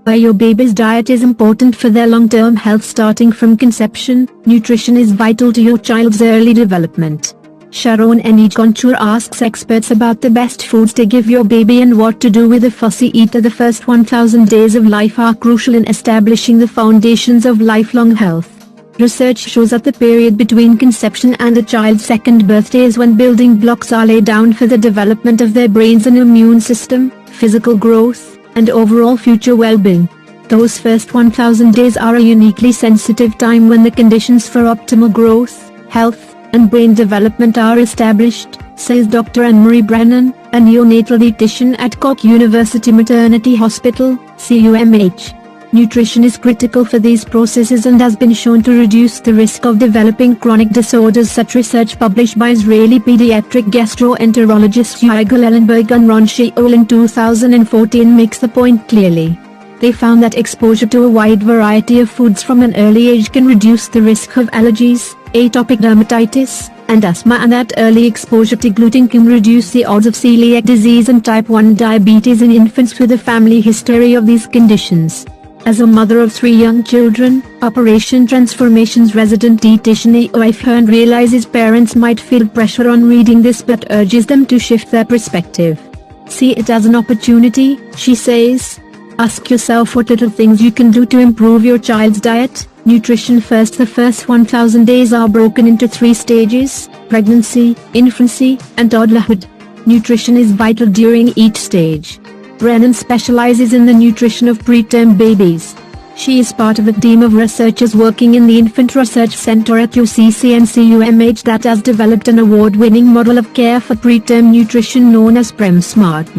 Where your baby's diet is important for their long-term health starting from conception, nutrition is vital to your child's early development. Sharon N. Contour asks experts about the best foods to give your baby and what to do with a fussy eater. The first 1000 days of life are crucial in establishing the foundations of lifelong health. Research shows that the period between conception and a child's second birthday is when building blocks are laid down for the development of their brains and immune system, physical growth, and overall future well-being. Those first 1000 days are a uniquely sensitive time when the conditions for optimal growth, health, and brain development are established, says Dr. Anne-Marie Brennan, a neonatal dietitian at Cork University Maternity Hospital, CUMH. Nutrition is critical for these processes and has been shown to reduce the risk of developing chronic disorders. Such research published by Israeli pediatric gastroenterologists Yigal Ellenberg and Ron Sheol in 2014 makes the point clearly. They found that exposure to a wide variety of foods from an early age can reduce the risk of allergies, atopic dermatitis, and asthma, and that early exposure to gluten can reduce the odds of celiac disease and type 1 diabetes in infants with a family history of these conditions. As a mother of 3 young children, Operation Transformation's resident dietitian Aoife Hearn realizes parents might feel pressure on reading this but urges them to shift their perspective. See it as an opportunity, she says. Ask yourself what little things you can do to improve your child's diet. Nutrition first. The first 1000 days are broken into 3 stages: pregnancy, infancy, and toddlerhood. Nutrition is vital during each stage. Brennan specializes in the nutrition of preterm babies. She is part of a team of researchers working in the Infant Research Center at UCC and CUMH that has developed an award-winning model of care for preterm nutrition known as PremSmart.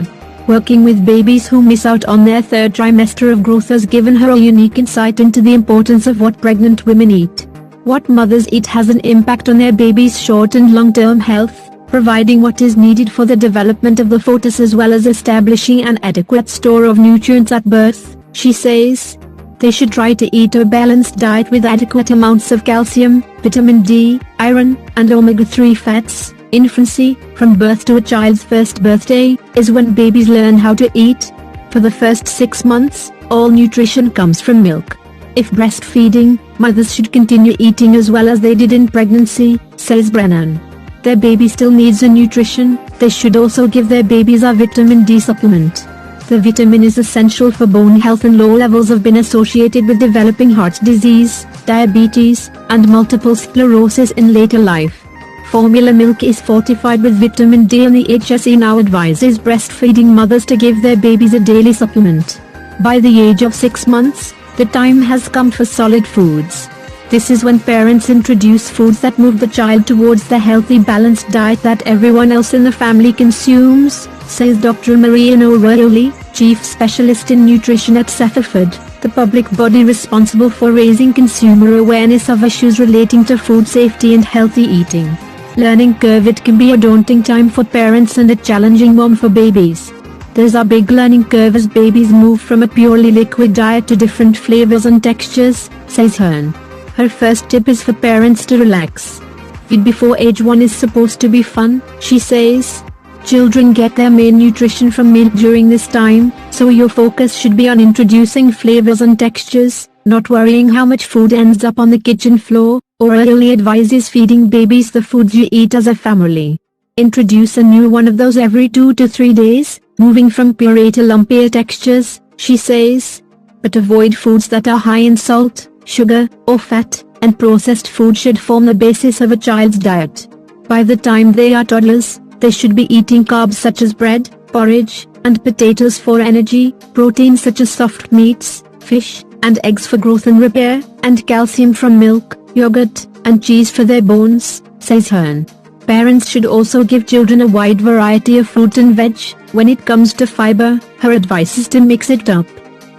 Working with babies who miss out on their 3rd trimester of growth has given her a unique insight into the importance of what pregnant women eat. What mothers eat has an impact on their baby's short and long-term health, providing what is needed for the development of the fetus as well as establishing an adequate store of nutrients at birth, she says. They should try to eat a balanced diet with adequate amounts of calcium, vitamin D, iron, and omega-3 fats. Infancy, from birth to a child's first birthday, is when babies learn how to eat. For the first 6 months, all nutrition comes from milk. If breastfeeding, mothers should continue eating as well as they did in pregnancy, says Brennan. Their baby still needs a nutrition, they should also give their babies a vitamin D supplement. The vitamin is essential for bone health, and low levels have been associated with developing heart disease, diabetes, and multiple sclerosis in later life. Formula milk is fortified with vitamin D, and the HSE now advises breastfeeding mothers to give their babies a daily supplement. By the age of 6 months, the time has come for solid foods. This is when parents introduce foods that move the child towards the healthy balanced diet that everyone else in the family consumes, says Dr. Marian O'Reilly, Chief Specialist in Nutrition at Cepheid, the public body responsible for raising consumer awareness of issues relating to food safety and healthy eating. Learning curve. It can be a daunting time for parents and a challenging one for babies. There's a big learning curve as babies move from a purely liquid diet to different flavors and textures, says Hearn. Her first tip is for parents to relax. Feed before age 1 is supposed to be fun, she says. Children get their main nutrition from milk during this time, so your focus should be on introducing flavors and textures, not worrying how much food ends up on the kitchen floor. O'Reilly advises feeding babies the foods you eat as a family. Introduce a new one of those every 2 to 3 days, moving from puree to lumpier textures, she says. But avoid foods that are high in salt, sugar, or fat, and processed food should form the basis of a child's diet. By the time they are toddlers, they should be eating carbs such as bread, porridge, and potatoes for energy, protein such as soft meats, fish, and eggs for growth and repair, and calcium from milk, yogurt, and cheese for their bones, says Hearn. Parents should also give children a wide variety of fruit and veg. When it comes to fiber, her advice is to mix it up.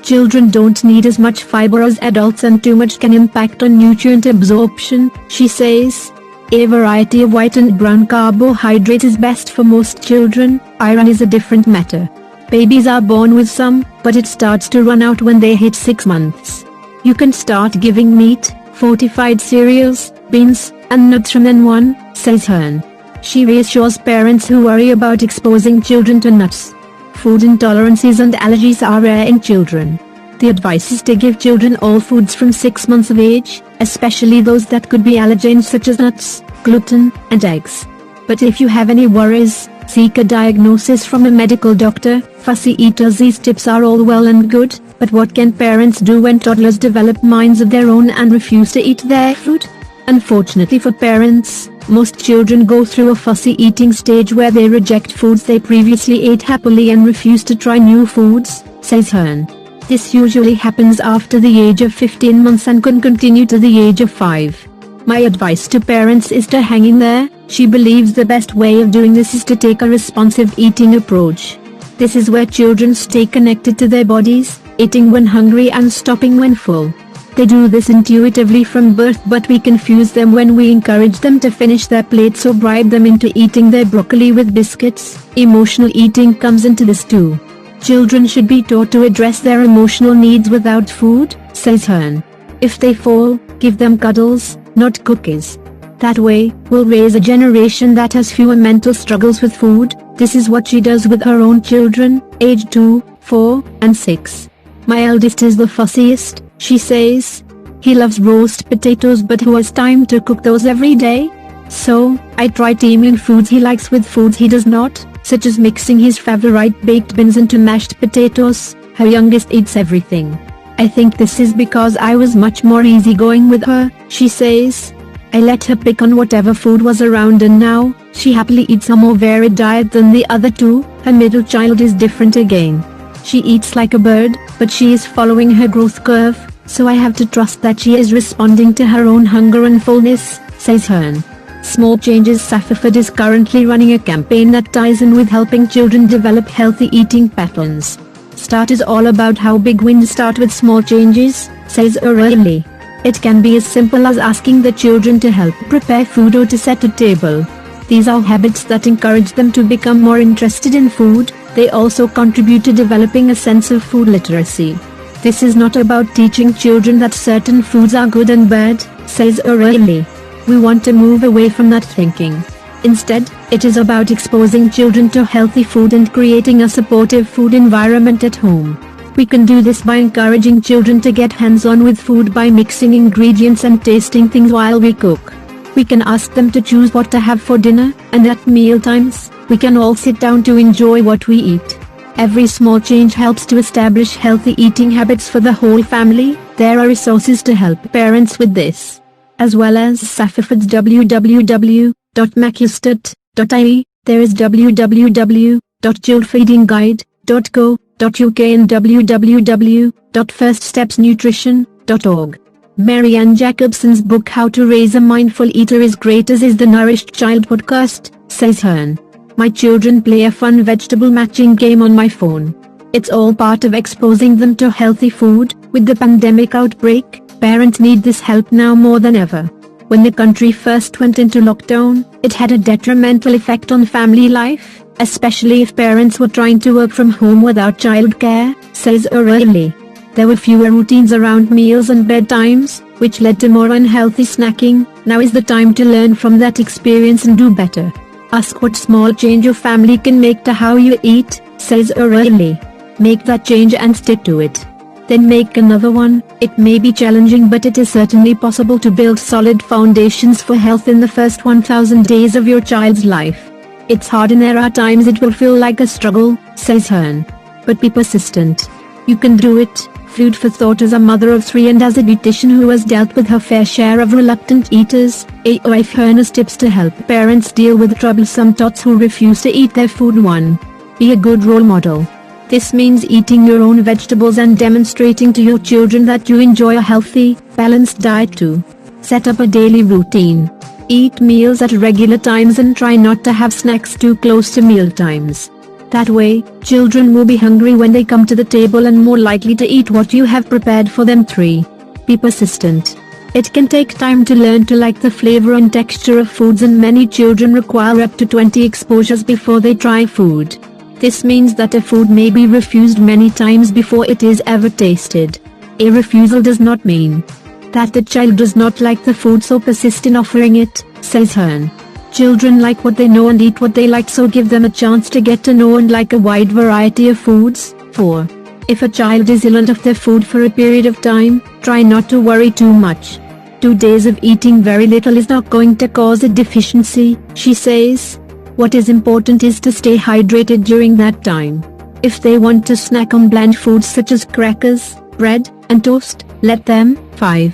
Children don't need as much fiber as adults, and too much can impact on nutrient absorption, she says. A variety of white and brown carbohydrates is best for most children. Iron is a different matter. Babies are born with some, but it starts to run out when they hit 6 months. You can start giving meat, fortified cereals, beans, and nuts from then 1, says Hearn. She reassures parents who worry about exposing children to nuts. Food intolerances and allergies are rare in children. The advice is to give children all foods from 6 months of age, especially those that could be allergens such as nuts, gluten, and eggs. But if you have any worries, seek a diagnosis from a medical doctor. Fussy eaters, these tips are all well and good, but what can parents do when toddlers develop minds of their own and refuse to eat their food? Unfortunately for parents, most children go through a fussy eating stage where they reject foods they previously ate happily and refuse to try new foods, says Hearn. This usually happens after the age of 15 months and can continue to the age of 5. My advice to parents is to hang in there. She believes the best way of doing this is to take a responsive eating approach. This is where children stay connected to their bodies, eating when hungry and stopping when full. They do this intuitively from birth, but we confuse them when we encourage them to finish their plates or bribe them into eating their broccoli with biscuits. Emotional eating comes into this too. Children should be taught to address their emotional needs without food, says Hearn. If they fall, give them cuddles, not cookies. That way, we'll raise a generation that has fewer mental struggles with food. This is what she does with her own children, aged 2, 4, and 6. My eldest is the fussiest, she says. He loves roast potatoes, but who has time to cook those every day? So, I try teaming foods he likes with foods he does not, such as mixing his favorite baked beans into mashed potatoes. Her youngest eats everything. I think this is because I was much more easygoing with her, she says. I let her pick on whatever food was around, and now, she happily eats a more varied diet than the other two. Her middle child is different again. She eats like a bird, but she is following her growth curve, so I have to trust that she is responding to her own hunger and fullness, says Hearn. Small Changes Safaford is currently running a campaign that ties in with helping children develop healthy eating patterns. START is all about how big wins start with small changes, says O'Reilly. It can be as simple as asking the children to help prepare food or to set a table. These are habits that encourage them to become more interested in food. They also contribute to developing a sense of food literacy. This is not about teaching children that certain foods are good and bad, says O'Reilly. We want to move away from that thinking. Instead, it is about exposing children to healthy food and creating a supportive food environment at home. We can do this by encouraging children to get hands-on with food by mixing ingredients and tasting things while we cook. We can ask them to choose what to have for dinner, and at meal times, we can all sit down to enjoy what we eat. Every small change helps to establish healthy eating habits for the whole family. There are resources to help parents with this, as well as Safaford's www.macustat.ie. There is www.childfeedingguide.co.uk and www.firststepsnutrition.org. Marianne Jacobson's book How to Raise a Mindful Eater is great, as is the Nourished Child podcast, says Hearn. My children play a fun vegetable matching game on my phone. It's all part of exposing them to healthy food. With the pandemic outbreak, parents need this help now more than ever. When the country first went into lockdown, it had a detrimental effect on family life, especially if parents were trying to work from home without childcare, says O'Reilly. There were fewer routines around meals and bedtimes, which led to more unhealthy snacking. Now is the time to learn from that experience and do better. Ask what small change your family can make to how you eat, says O'Reilly. Make that change and stick to it. Then make another one. It may be challenging, but it is certainly possible to build solid foundations for health in the first 1000 days of your child's life. It's hard and there are times it will feel like a struggle, says Hearn. But be persistent. You can do it. Food for Thought is a mother of 3 and as a dietitian who has dealt with her fair share of reluctant eaters. AOF Hearn has tips to help parents deal with troublesome tots who refuse to eat their food. 1. Be a good role model. This means eating your own vegetables and demonstrating to your children that you enjoy a healthy, balanced diet. 2. Set up a daily routine. Eat meals at regular times and try not to have snacks too close to meal times. That way, children will be hungry when they come to the table and more likely to eat what you have prepared for them. 3. Be persistent. It can take time to learn to like the flavor and texture of foods, and many children require up to 20 exposures before they try food. This means that a food may be refused many times before it is ever tasted. A refusal does not mean that the child does not like the food, so persist in offering it, says Hearn. Children like what they know and eat what they like, so give them a chance to get to know and like a wide variety of foods. 4. If a child is ill of their food for a period of time, try not to worry too much. 2 days of eating very little is not going to cause a deficiency, she says. What is important is to stay hydrated during that time. If they want to snack on bland foods such as crackers, bread, and toast, let them. 5.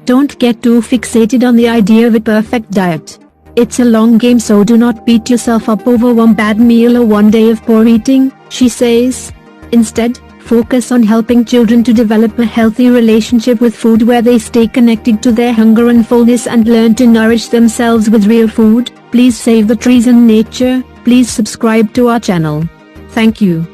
Don't get too fixated on the idea of a perfect diet. It's a long game, so do not beat yourself up over one bad meal or one day of poor eating, she says. Instead, focus on helping children to develop a healthy relationship with food where they stay connected to their hunger and fullness and learn to nourish themselves with real food. Please save the trees and nature. Please subscribe to our channel. Thank you.